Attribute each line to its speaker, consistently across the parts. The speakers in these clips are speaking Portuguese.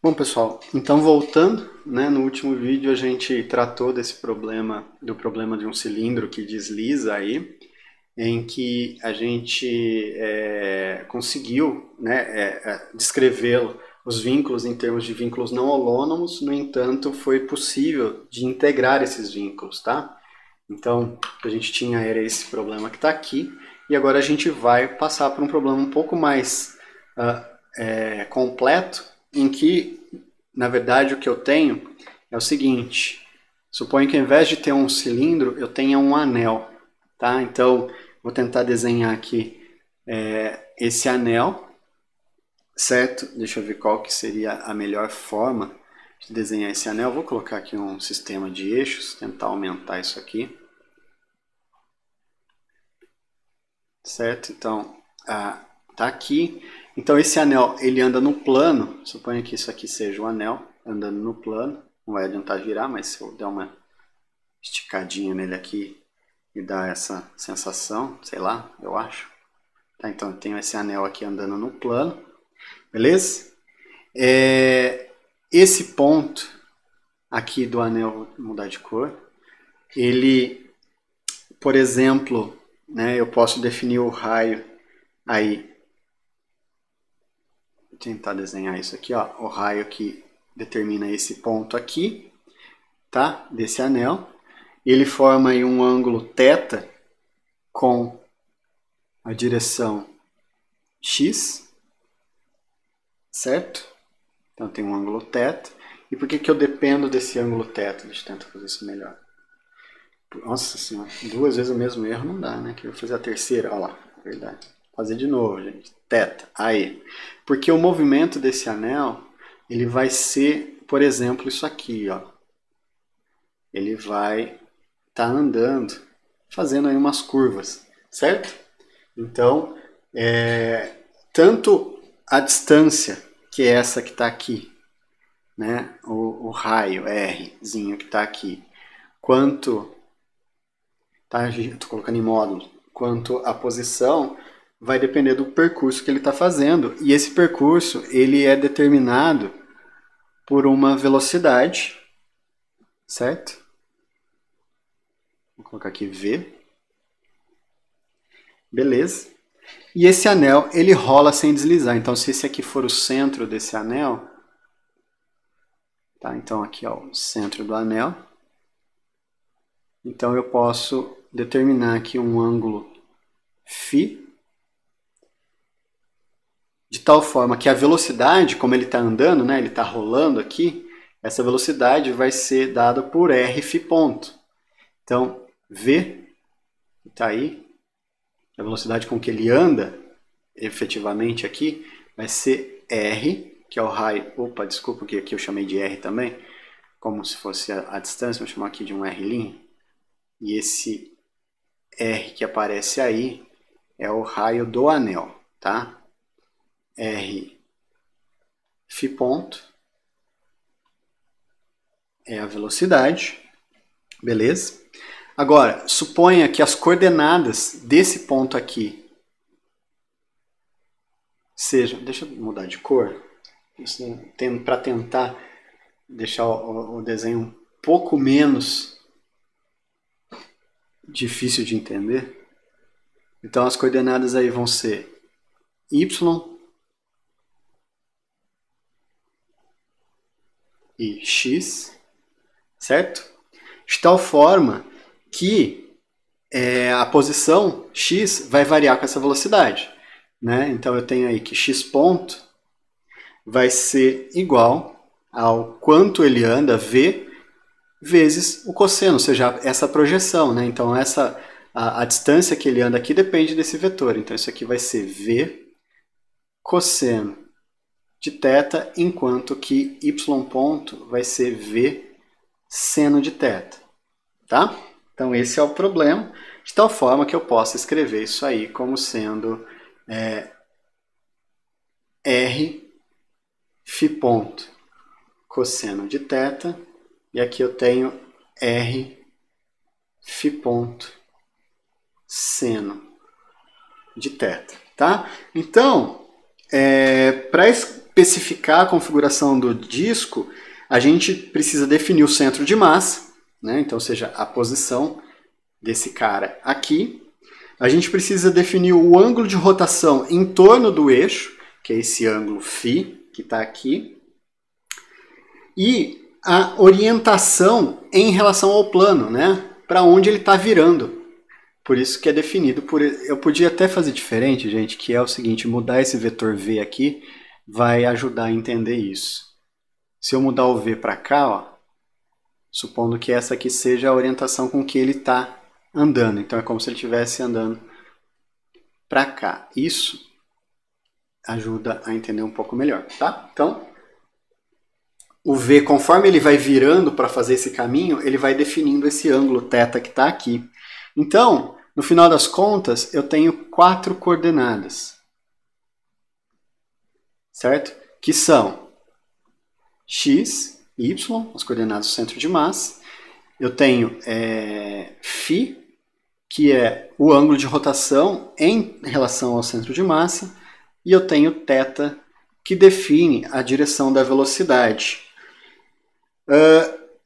Speaker 1: Bom, pessoal, então voltando, né, no último vídeo a gente tratou desse problema, do problema de um cilindro que desliza aí, em que a gente conseguiu, né, descrevê-lo, os vínculos em termos de vínculos não holônomos, no entanto, foi possível de integrar esses vínculos, tá? Então, o que a gente tinha era esse problema que está aqui, e agora a gente vai passar por um problema um pouco mais completo, em que, na verdade, o que eu tenho é o seguinte: suponho que ao invés de ter um cilindro, eu tenha um anel, tá? Então, vou tentar desenhar aqui esse anel, certo? Deixa eu ver qual que seria a melhor forma de desenhar esse anel. Vou colocar aqui um sistema de eixos, tentar aumentar isso aqui. Certo? Então, tá aqui. Então, esse anel, ele anda no plano. Suponha que isso aqui seja o anel andando no plano. Não vai adiantar girar, mas se eu der uma esticadinha nele aqui e dar essa sensação, sei lá, eu acho. Tá, então, eu tenho esse anel aqui andando no plano. Beleza? Esse ponto aqui do anel, vou mudar de cor, ele, por exemplo, né, eu posso definir o raio aí. Vou tentar desenhar isso aqui, ó, o raio que determina esse ponto aqui, tá? Desse anel. Ele forma aí um ângulo θ com a direção x, certo? Então tem um ângulo θ. E por que eu dependo desse ângulo θ? Deixa eu tentar fazer isso melhor. Nossa senhora, duas vezes o mesmo erro não dá, né? Que eu vou fazer a terceira, olha lá, verdade. Fazer de novo, gente. Θ, aí. Porque o movimento desse anel, ele vai ser, por exemplo, isso aqui, ó. Ele vai estar andando, fazendo aí umas curvas, certo? Então, tanto a distância, que é essa que está aqui, né? O raio Rzinho que está aqui, quanto, tá? Estou colocando em módulo, quanto a posição, vai depender do percurso que ele está fazendo. E esse percurso, ele é determinado por uma velocidade, certo? Vou colocar aqui V. Beleza. E esse anel, ele rola sem deslizar. Então, se esse aqui for o centro desse anel, tá? Então, aqui, ó, o centro do anel. Então, eu posso determinar aqui um ângulo φ, de tal forma que a velocidade, como ele está andando, né, ele está rolando aqui, essa velocidade vai ser dada por r φ ponto. Então, V, que está aí, a velocidade com que ele anda, efetivamente aqui, vai ser r, que é o raio... Opa, desculpa que aqui eu chamei de r também, como se fosse a distância, vou chamar aqui de um r'. E esse r que aparece aí é o raio do anel, tá? R φ ponto é a velocidade, beleza? Agora, suponha que as coordenadas desse ponto aqui sejam... Deixa eu mudar de cor, para tentar deixar o desenho um pouco menos difícil de entender. Então, as coordenadas aí vão ser y e x, certo? De tal forma que a posição x vai variar com essa velocidade, né? Então, eu tenho aí que x ponto vai ser igual ao quanto ele anda, v, vezes o cosseno, ou seja, essa projeção, né? Então, a distância que ele anda aqui depende desse vetor. Então, isso aqui vai ser v cosseno de θ, enquanto que y ponto vai ser v seno de θ, tá? Então, esse é o problema, de tal forma que eu posso escrever isso aí como sendo r φ ponto cosseno de θ, e aqui eu tenho r φ ponto seno de θ, tá? Então, para especificar a configuração do disco, a gente precisa definir o centro de massa, né? Então, ou seja, a posição desse cara aqui. A gente precisa definir o ângulo de rotação em torno do eixo, que é esse ângulo φ, que está aqui. E a orientação em relação ao plano, né? Para onde ele está virando. Por isso que é definido por... Eu podia até fazer diferente, gente, que é o seguinte, mudar esse vetor V aqui vai ajudar a entender isso. Se eu mudar o V para cá, ó, supondo que essa aqui seja a orientação com que ele está andando. Então é como se ele estivesse andando para cá. Isso ajuda a entender um pouco melhor, tá? Então, o V, conforme ele vai virando para fazer esse caminho, ele vai definindo esse ângulo θ que está aqui. Então, no final das contas, eu tenho 4 coordenadas, certo? Que são x, y, as coordenadas do centro de massa. Eu tenho φ, que é o ângulo de rotação em relação ao centro de massa. E eu tenho θ, que define a direção da velocidade.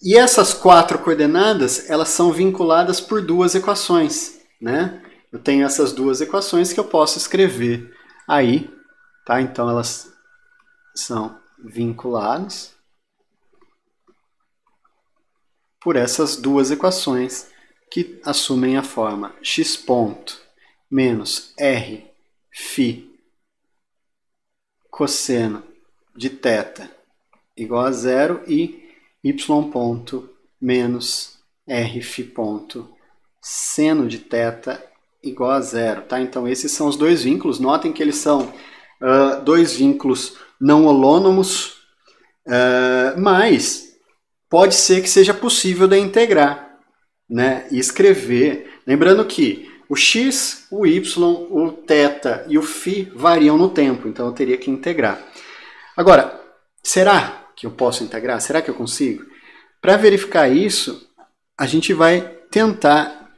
Speaker 1: E essas 4 coordenadas, elas são vinculadas por 2 equações, né? Eu tenho essas 2 equações que eu posso escrever aí, tá? Então elas são vinculadas por essas 2 equações que assumem a forma x ponto menos r φ cosseno de θ igual a 0 e y ponto menos r φ ponto seno de θ igual a 0. Tá? Então esses são os 2 vínculos. Notem que eles são 2 vínculos não holônomos, mas pode ser que seja possível de integrar, né? E escrever. Lembrando que o x, o y, o θ e o φ variam no tempo, então eu teria que integrar. Agora, será que eu posso integrar? Será que eu consigo? Para verificar isso, a gente vai tentar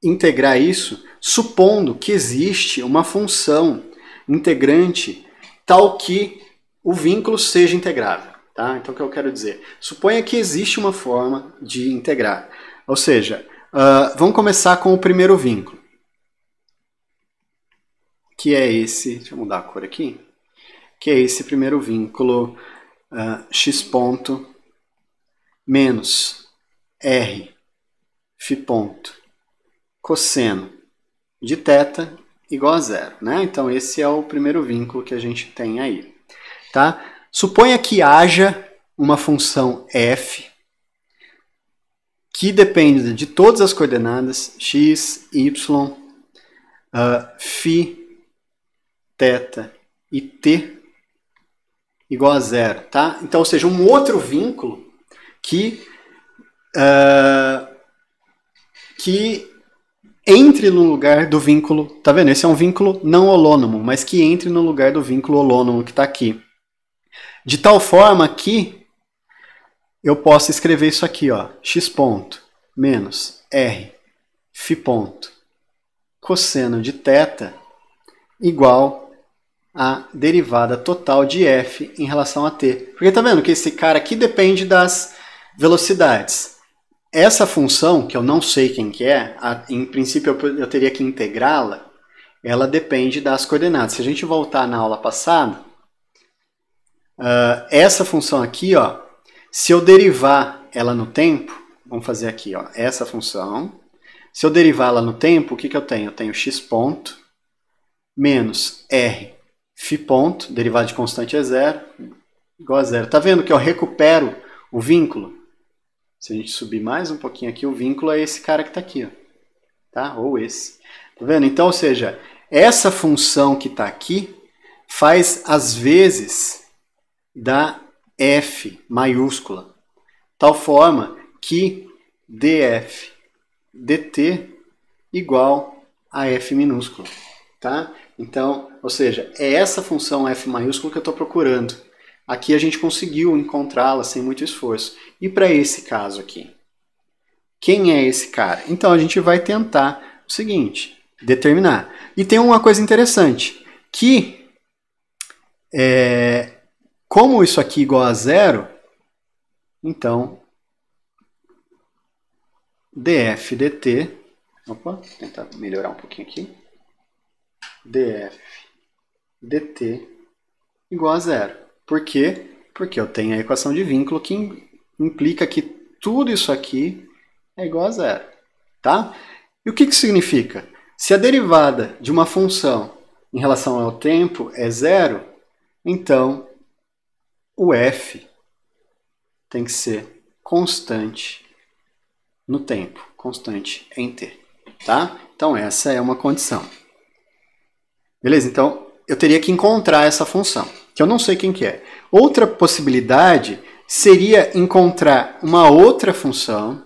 Speaker 1: integrar isso supondo que existe uma função integrante tal que o vínculo seja integrável. Tá? Então, o que eu quero dizer? Suponha que existe uma forma de integrar. Ou seja, vamos começar com o primeiro vínculo, que é esse, deixa eu mudar a cor aqui, que é esse primeiro vínculo, x ponto menos r φ ponto cosseno de θ igual a 0. Né? Então, esse é o primeiro vínculo que a gente tem aí. Tá? Suponha que haja uma função f que depende de todas as coordenadas x, y, φ, θ e t igual a 0. Tá? Então, ou seja, um outro vínculo que entre no lugar do vínculo, tá vendo? Esse é um vínculo não holônomo, mas que entre no lugar do vínculo holônomo que está aqui. De tal forma que eu posso escrever isso aqui, ó, x ponto menos r φ ponto cosseno de θ igual a derivada total de f em relação a t. Porque tá vendo que esse cara aqui depende das velocidades. Essa função, que eu não sei quem que é, em princípio eu teria que integrá-la, ela depende das coordenadas. Se a gente voltar na aula passada, essa função aqui, ó, se eu derivar ela no tempo, vamos fazer aqui, ó, essa função, se eu derivar ela no tempo, o que eu tenho? Eu tenho x ponto menos r φ ponto, derivada de constante é 0, igual a 0. Tá vendo que eu recupero o vínculo? Se a gente subir mais um pouquinho aqui, o vínculo é esse cara que está aqui, ó, tá? Ou esse. Tá vendo? Então, ou seja, essa função que está aqui faz as vezes da f maiúscula, tal forma que df dt igual a f minúscula, tá? Então, ou seja, é essa função f maiúscula que eu estou procurando. Aqui a gente conseguiu encontrá-la sem muito esforço. E para esse caso aqui? Quem é esse cara? Então a gente vai tentar o seguinte, determinar. E tem uma coisa interessante, que como isso aqui é igual a zero, então df dt, opa, vou tentar melhorar um pouquinho aqui, df dt igual a zero. Por quê? Porque eu tenho a equação de vínculo que implica que tudo isso aqui é igual a zero. Tá? E o que isso significa? Se a derivada de uma função em relação ao tempo é zero, então o f tem que ser constante no tempo, constante em t. Tá? Então essa é uma condição. Beleza? Então eu teria que encontrar essa função, que eu não sei quem que é. Outra possibilidade seria encontrar uma outra função,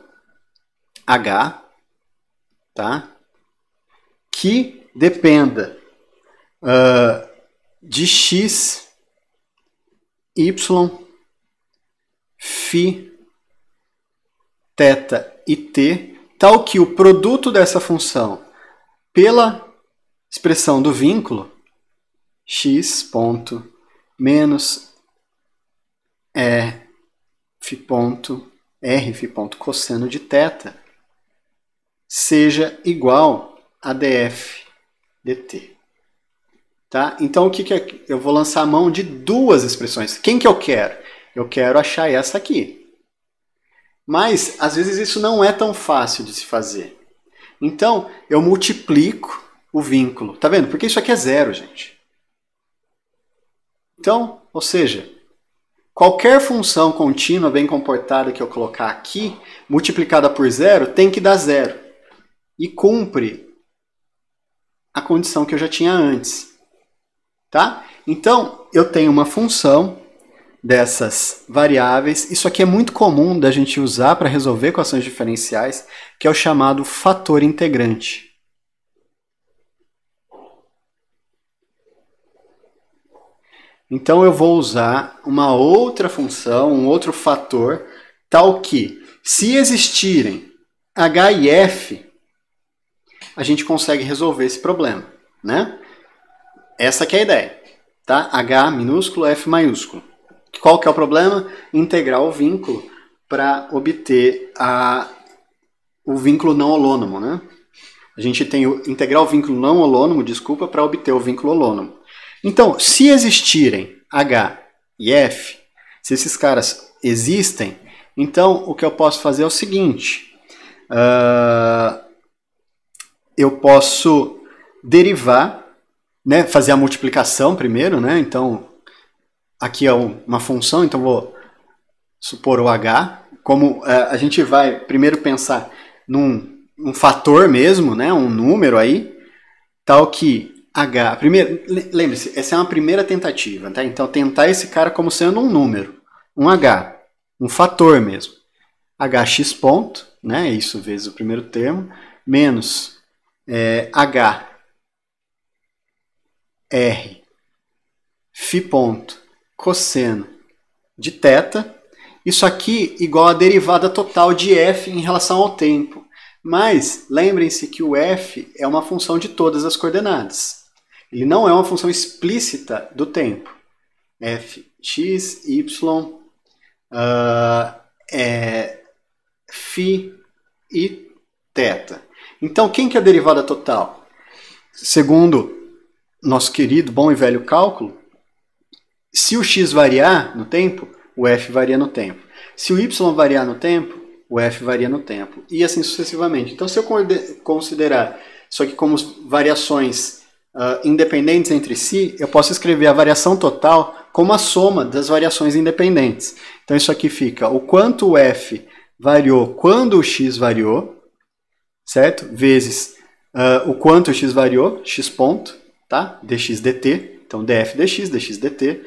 Speaker 1: h, tá? Que dependa de x, y, φ, θ e t, tal que o produto dessa função pela expressão do vínculo x ponto menos f ponto cosseno de θ seja igual a df dt. Tá? Então, o que é? Eu vou lançar a mão de duas expressões. Quem que eu quero? Eu quero achar essa aqui. Mas, às vezes, isso não é tão fácil de se fazer. Então, eu multiplico o vínculo. Tá vendo? Porque isso aqui é zero, gente. Então, ou seja, qualquer função contínua bem comportada que eu colocar aqui, multiplicada por zero, tem que dar zero. E cumpre a condição que eu já tinha antes. Tá? Então, eu tenho uma função dessas variáveis. Isso aqui é muito comum da gente usar para resolver equações diferenciais, que é o chamado fator integrante. Então, eu vou usar uma outra função, um outro fator, tal que, se existirem h e f, a gente consegue resolver esse problema, né? Essa que é a ideia, tá? H minúsculo, F maiúsculo. Qual que é o problema? Integrar o vínculo para obter o vínculo não holônomo, né? A gente tem integrar o vínculo não holônomo, desculpa, para obter o vínculo holônomo. Então, se existirem H e F, se esses caras existem, então o que eu posso fazer é o seguinte. Eu posso derivar, né, fazer a multiplicação primeiro, né? Então, aqui é uma função, então vou supor o h. Como a gente vai primeiro pensar num fator mesmo, né, um número aí, tal que h... Primeiro, lembre-se, essa é uma primeira tentativa, tá? Então, tentar esse cara como sendo um número, um h, um fator mesmo. hx ponto, né, isso vezes o primeiro termo, menos h r φ ponto cosseno de θ. Isso aqui igual a derivada total de f em relação ao tempo. Mas lembrem-se que o f é uma função de todas as coordenadas. Ele não é uma função explícita do tempo. f, x, y, φ e θ. Então, quem que é a derivada total? Segundo nosso querido, bom e velho cálculo, se o x variar no tempo, o f varia no tempo. Se o y variar no tempo, o f varia no tempo. E assim sucessivamente. Então, se eu considerar isso aqui como variações independentes entre si, eu posso escrever a variação total como a soma das variações independentes. Então, isso aqui fica o quanto o f variou quando o x variou, certo? Vezes o quanto o x variou, x ponto, tá? dx dt. Então, df dx, dx dt.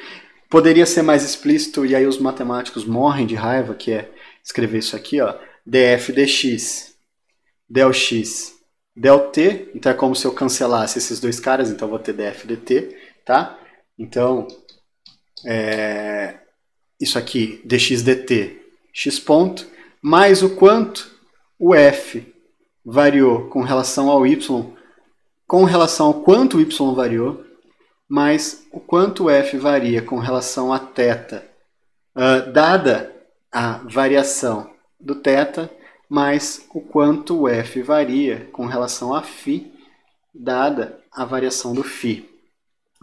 Speaker 1: Poderia ser mais explícito, e aí os matemáticos morrem de raiva, que é escrever isso aqui, ó, df dx, del x, del t. Então, é como se eu cancelasse esses dois caras, então eu vou ter df dt, tá? Então, isso aqui, dx dt, x ponto, mais o quanto o f variou com relação ao y, com relação ao quanto o y variou, mais o quanto f varia com relação a θ, dada a variação do θ, mais o quanto o f varia com relação a φ, dada a variação do φ.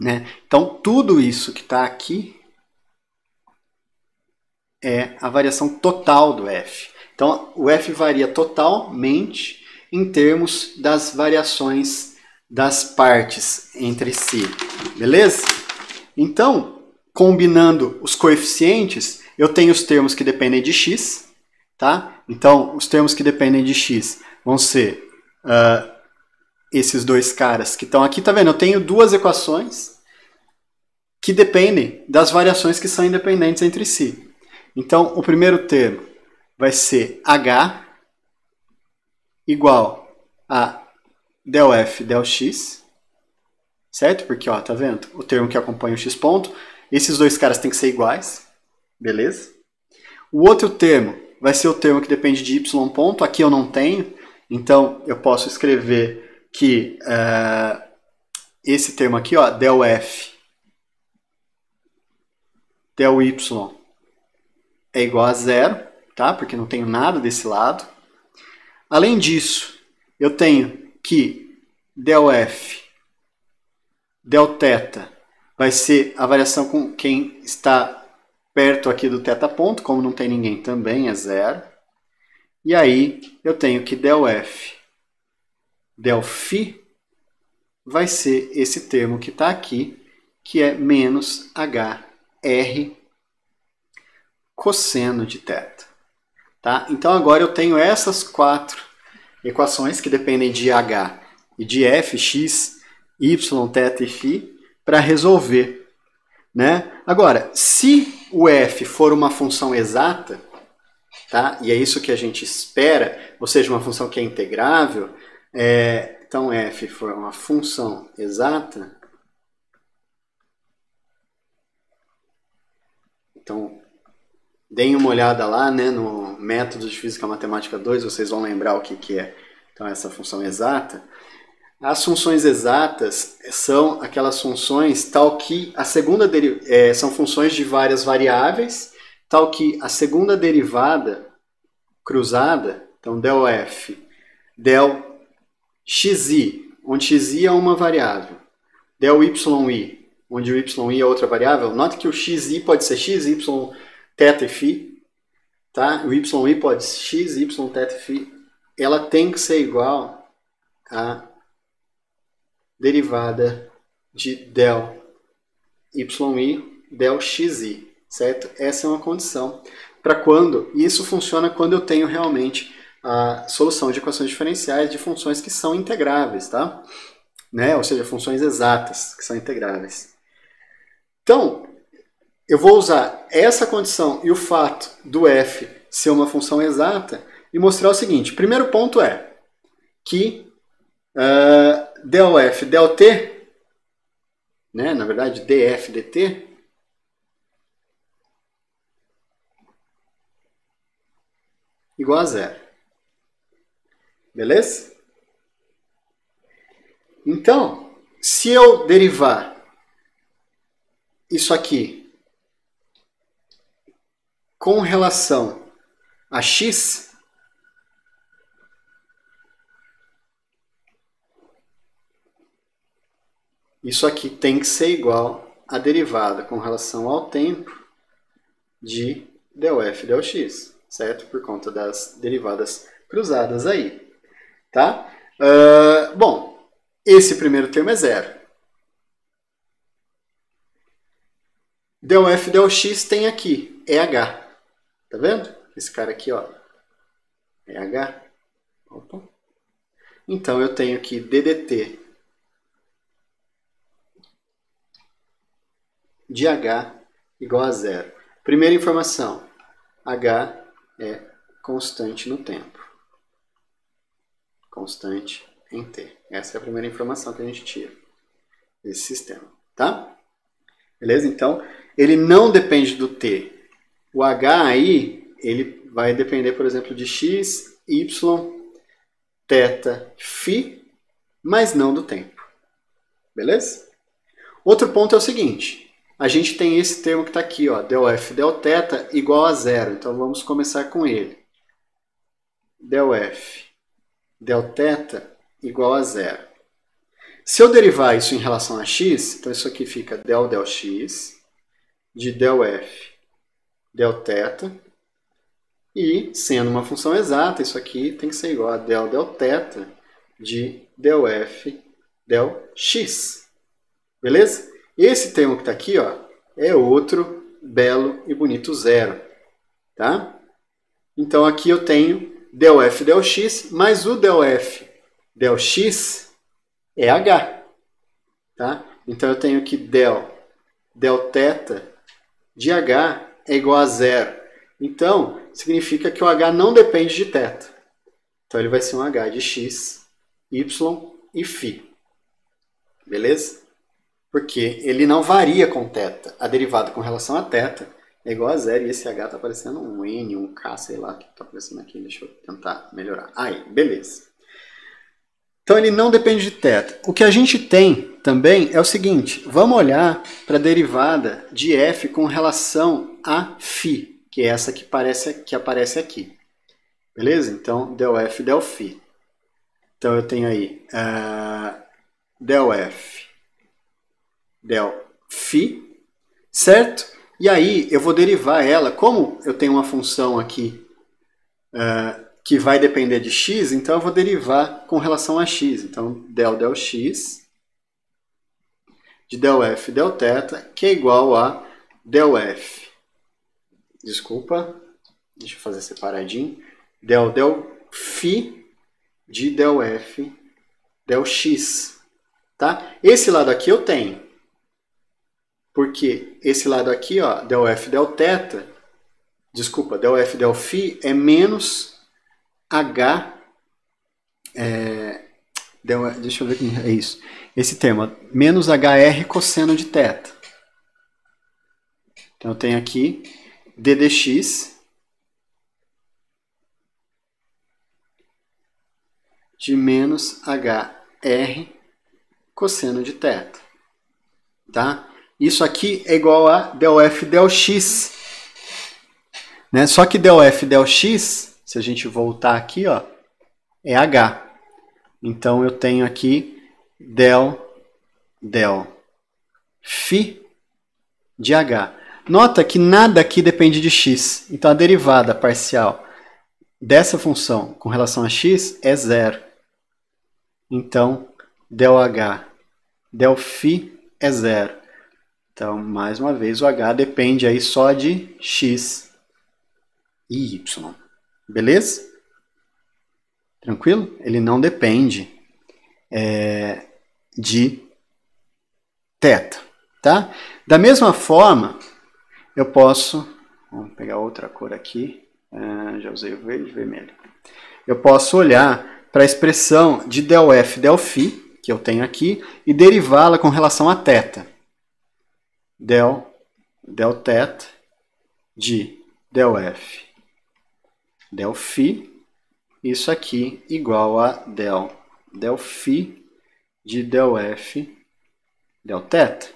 Speaker 1: Né? Então, tudo isso que está aqui é a variação total do f. Então, o f varia totalmente em termos das variações das partes entre si. Beleza? Então, combinando os coeficientes, eu tenho os termos que dependem de x. Tá? Então, os termos que dependem de x vão ser esses dois caras que estão aqui. Tá vendo? Eu tenho duas equações que dependem das variações que são independentes entre si. Então, o primeiro termo vai ser h igual a del f del x, certo? Porque, ó, tá vendo? O termo que acompanha o x ponto, esses dois caras têm que ser iguais, beleza? O outro termo vai ser o termo que depende de y ponto, aqui eu não tenho, então eu posso escrever que esse termo aqui, ó, del f del y é igual a zero, tá? Porque não tenho nada desse lado. Além disso, eu tenho que del f del θ vai ser a variação com quem está perto aqui do θ ponto, como não tem ninguém também é zero. E aí eu tenho que del f del φ vai ser esse termo que está aqui, que é menos hr cosseno de θ. Tá? Então agora eu tenho essas quatro equações que dependem de h e de f, x, y, θ e φ para resolver. Né? Agora, se o f for uma função exata, tá? E é isso que a gente espera, ou seja, uma função que é integrável, então f for uma função exata, então deem uma olhada lá, né, no Métodos de Física Matemática 2, vocês vão lembrar o que é então, essa função exata. As funções exatas são aquelas funções tal que a segunda são funções de várias variáveis, tal que a segunda derivada cruzada, então del f, del xi, onde xi é uma variável, del yi, onde o yi é outra variável. Note que o xi pode ser x, y, θ e φ, tá? O yi pode ser x, y, θ e φ. Ela tem que ser igual a derivada de del yi, del xi, certo? Essa é uma condição para quando, e isso funciona quando eu tenho realmente a solução de equações diferenciais de funções que são integráveis, tá? Né? Ou seja, funções exatas que são integráveis. Então, eu vou usar essa condição e o fato do f ser uma função exata e mostrar o seguinte. Primeiro ponto é que del f del t, né, na verdade df dt, igual a zero. Beleza? Então, se eu derivar isso aqui com relação a x, isso aqui tem que ser igual à derivada com relação ao tempo de del f del x, certo? Por conta das derivadas cruzadas aí, tá? Bom, esse primeiro termo é zero. Del f del x tem aqui, é h. Tá vendo? Esse cara aqui, ó, é h. Opa. Então eu tenho aqui ddt de h igual a zero. Primeira informação, h é constante no tempo. Constante em t. Essa é a primeira informação que a gente tira desse sistema, tá? Beleza? Então, ele não depende do t. O h aí, ele vai depender, por exemplo, de x, y, θ, φ, mas não do tempo. Beleza? Outro ponto é o seguinte, a gente tem esse termo que está aqui, ó, del F del θ igual a zero. Então vamos começar com ele. Del F del θ igual a zero. Se eu derivar isso em relação a x, então isso aqui fica del x de del F del θ. E, sendo uma função exata, isso aqui tem que ser igual a del θ de del F del x. Beleza? Esse termo que está aqui, ó, é outro belo e bonito zero. Tá? Então, aqui eu tenho del F del x, mas o del F del x é h. Tá? Então, eu tenho aqui del θ de h é igual a zero. Então, significa que o h não depende de θ. Então, ele vai ser um h de x, y e φ. Beleza? Porque ele não varia com θ. A derivada com relação a θ é igual a zero. E esse h está parecendo um n, um k, sei lá o que está aparecendo aqui. Deixa eu tentar melhorar. Aí, beleza. Então, ele não depende de θ. O que a gente tem também é o seguinte. Vamos olhar para a derivada de f com relação a φ. Que é essa que aparece aqui. Beleza? Então, del F del φ. Então, eu tenho aí del F del φ, certo? E aí, eu vou derivar ela. Como eu tenho uma função aqui que vai depender de x, então eu vou derivar com relação a x. Então, del x de del F del θ, que é igual a del F. Desculpa, deixa eu fazer separadinho. Del φ de del F del x. Tá? Esse lado aqui eu tenho. Porque esse lado aqui, ó, del F del θ, desculpa, del F del φ é menos h. Deixa eu ver aqui, é isso. Esse termo, menos hr cosseno de θ. Então eu tenho aqui d dx de menos hr cosseno de θ. Tá? Isso aqui é igual a del F del x. Né? Só que del F del x, se a gente voltar aqui, ó, é h. Então eu tenho aqui del φ de h. Nota que nada aqui depende de x. Então, a derivada parcial dessa função com relação a x é zero. Então, del h del φ é zero. Então, mais uma vez, o h depende aí só de x e y. Beleza? Tranquilo? Ele não depende de θ. Tá? Da mesma forma, eu posso, vamos pegar outra cor aqui, já usei o verde e vermelho. Eu posso olhar para a expressão de del F del φ, que eu tenho aqui, e derivá-la com relação a θ. Del θ de del F del φ, isso aqui igual a del φ de del F del θ.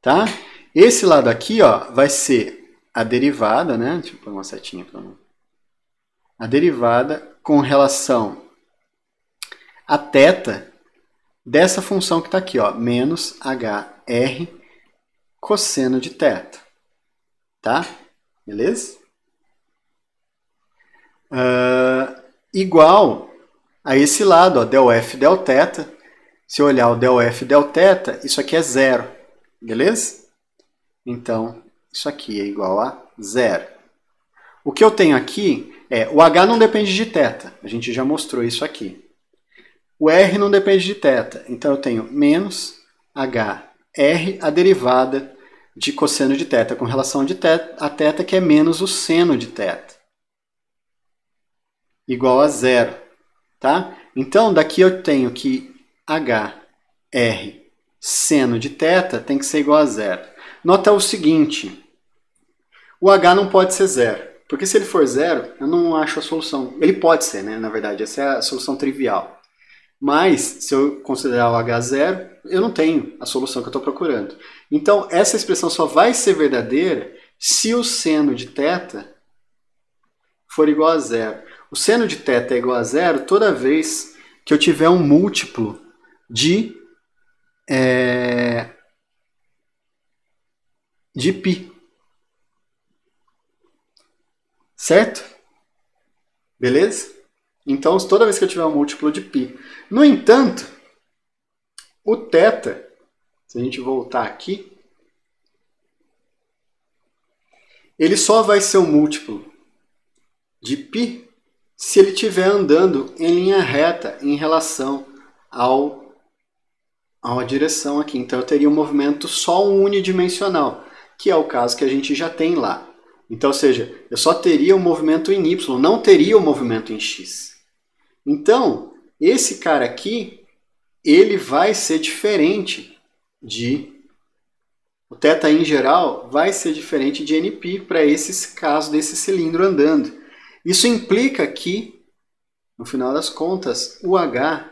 Speaker 1: Tá? Esse lado aqui, ó, vai ser a derivada, né? Deixa eu pôr uma setinha para não. A derivada com relação a θ dessa função que está aqui, ó, menos hr cosseno de θ. Tá? Beleza? Igual a esse lado, ó, del F del θ. Se eu olhar o del F del θ, isso aqui é zero. Beleza? Então, isso aqui é igual a zero. O que eu tenho aqui é, o h não depende de θ. A gente já mostrou isso aqui. O r não depende de θ. Então, eu tenho menos hr, a derivada de cosseno de θ com relação a θ, que é menos o seno de θ. Igual a zero. Tá? Então, daqui eu tenho que hr seno de θ tem que ser igual a zero. Nota o seguinte, o h não pode ser zero, porque se ele for zero, eu não acho a solução. Ele pode ser, né? Na verdade, essa é a solução trivial. Mas, se eu considerar o H zero, eu não tenho a solução que eu estou procurando. Então, essa expressão só vai ser verdadeira se o seno de θ for igual a zero. O seno de θ é igual a zero toda vez que eu tiver um múltiplo de π. Certo? Beleza? Então, toda vez que eu tiver um múltiplo de π. No entanto, o θ, se a gente voltar aqui, ele só vai ser um múltiplo de π se ele estiver andando em linha reta em relação a direção aqui. Então, eu teria um movimento só unidimensional, que é o caso que a gente já tem lá. Então, ou seja, eu só teria um movimento em y, não teria um movimento em x. Então, esse cara aqui, ele vai ser diferente o θ em geral vai ser diferente de nπ para esse caso desse cilindro andando. Isso implica que, no final das contas, o h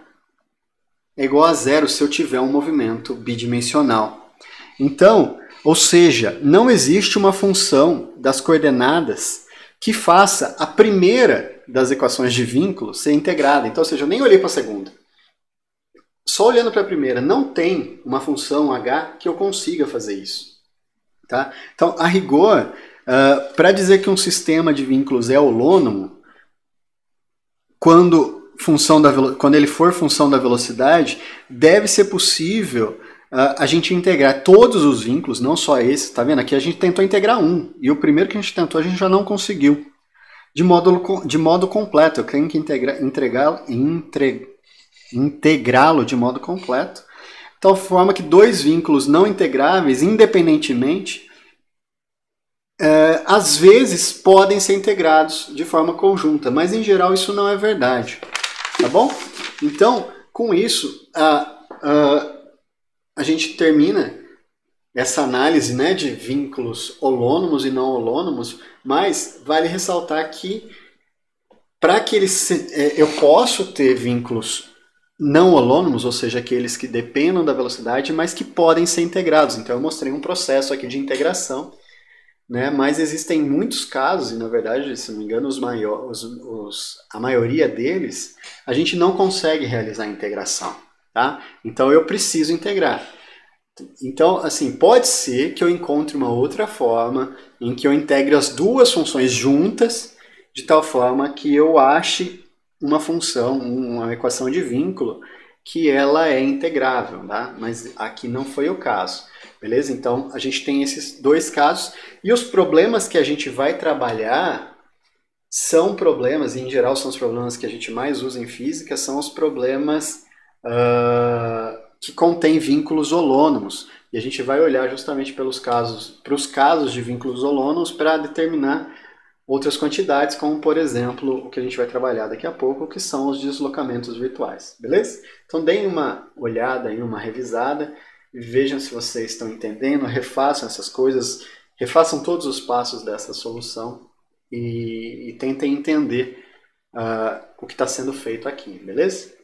Speaker 1: é igual a zero se eu tiver um movimento bidimensional. Então, ou seja, não existe uma função das coordenadas que faça a primeira das equações de vínculo ser integrada. Então, ou seja, eu nem olhei para a segunda. Só olhando para a primeira, não tem uma função h que eu consiga fazer isso. Tá? Então, a rigor, para dizer que um sistema de vínculos é holônomo, quando ele for função da velocidade, deve ser possível a gente integrar todos os vínculos, não só esse. Tá vendo? Aqui a gente tentou integrar um, e o primeiro que a gente tentou a gente já não conseguiu. De modo completo, eu tenho que integrá-lo de modo completo, de tal forma que dois vínculos não integráveis, independentemente, às vezes podem ser integrados de forma conjunta, mas em geral isso não é verdade. Tá bom? Então, com isso, a gente termina essa análise, né, de vínculos holônomos e não holônomos, mas vale ressaltar que para que eu posso ter vínculos não holônomos, ou seja, aqueles que dependam da velocidade, mas que podem ser integrados. Então eu mostrei um processo aqui de integração, né, mas existem muitos casos, e na verdade, se não me engano, a maioria deles, a gente não consegue realizar a integração. Tá? Então eu preciso integrar. Então, assim, pode ser que eu encontre uma outra forma em que eu integre as duas funções juntas, de tal forma que eu ache uma função, uma equação de vínculo, que ela é integrável, tá? Mas aqui não foi o caso, beleza? Então, a gente tem esses dois casos, e os problemas que a gente vai trabalhar são problemas, e em geral são os problemas que a gente mais usa em física, são os problemas que contém vínculos holônomos. E a gente vai olhar justamente para os casos de vínculos holônomos para determinar outras quantidades, como, por exemplo, o que a gente vai trabalhar daqui a pouco, que são os deslocamentos virtuais. Beleza? Então, deem uma olhada, uma revisada, e vejam se vocês estão entendendo, refaçam essas coisas, refaçam todos os passos dessa solução e tentem entender o que está sendo feito aqui. Beleza?